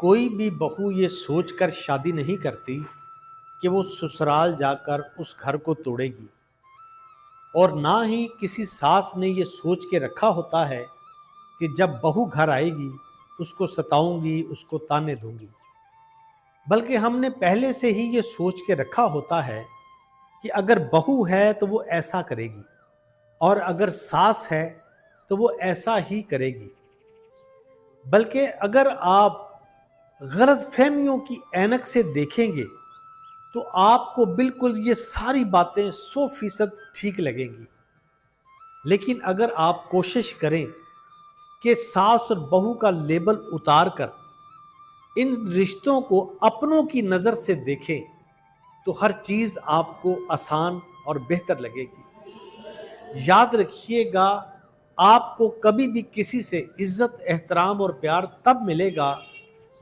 کوئی بھی بہو یہ سوچ کر شادی نہیں کرتی کہ وہ سسرال جا کر اس گھر کو توڑے گی، اور نہ ہی کسی ساس نے یہ سوچ کے رکھا ہوتا ہے کہ جب بہو گھر آئے گی اس کو ستاؤں گی، اس کو تانے دوں گی۔ بلکہ ہم نے پہلے سے ہی یہ سوچ کے رکھا ہوتا ہے کہ اگر بہو ہے تو وہ ایسا کرے گی، اور اگر ساس ہے تو وہ ایسا ہی کرے گی۔ بلکہ اگر آپ غلط فہمیوں کی اینک سے دیکھیں گے تو آپ کو بالکل یہ ساری باتیں 100% ٹھیک لگیں گی۔ لیکن اگر آپ کوشش کریں کہ ساس اور بہو کا لیبل اتار کر ان رشتوں کو اپنوں کی نظر سے دیکھیں تو ہر چیز آپ کو آسان اور بہتر لگے گی۔ یاد رکھیے گا، آپ کو کبھی بھی کسی سے عزت، احترام اور پیار تب ملے گا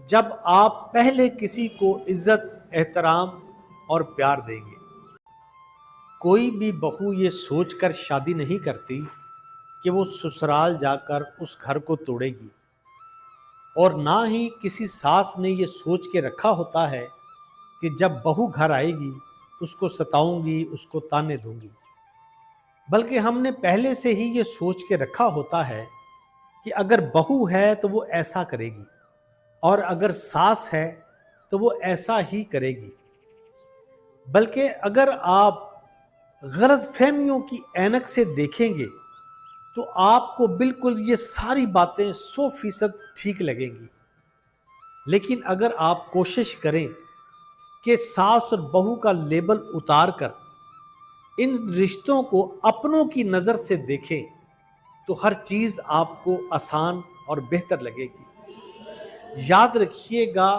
جب آپ پہلے کسی کو عزت، احترام اور پیار دیں گے۔ کوئی بھی بہو یہ سوچ کر شادی نہیں کرتی کہ وہ سسرال جا کر اس گھر کو توڑے گی، اور نہ ہی کسی ساس نے یہ سوچ کے رکھا ہوتا ہے کہ جب بہو گھر آئے گی اس کو ستاؤں گی، اس کو تانے دوں گی۔ بلکہ ہم نے پہلے سے ہی یہ سوچ کے رکھا ہوتا ہے کہ اگر بہو ہے تو وہ ایسا کرے گی، اور اگر ساس ہے تو وہ ایسا ہی کرے گی۔ بلکہ اگر آپ غلط فہمیوں کی اینک سے دیکھیں گے تو آپ کو بالکل یہ ساری باتیں 100% ٹھیک لگیں گی۔ لیکن اگر آپ کوشش کریں کہ ساس اور بہو کا لیبل اتار کر ان رشتوں کو اپنوں کی نظر سے دیکھیں تو ہر چیز آپ کو آسان اور بہتر لگے گی۔ یاد رکھیے گا،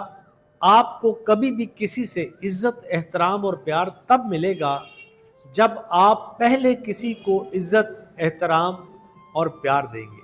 آپ کو کبھی بھی کسی سے عزت، احترام اور پیار تب ملے گا جب آپ پہلے کسی کو عزت، احترام اور پیار دیں گے۔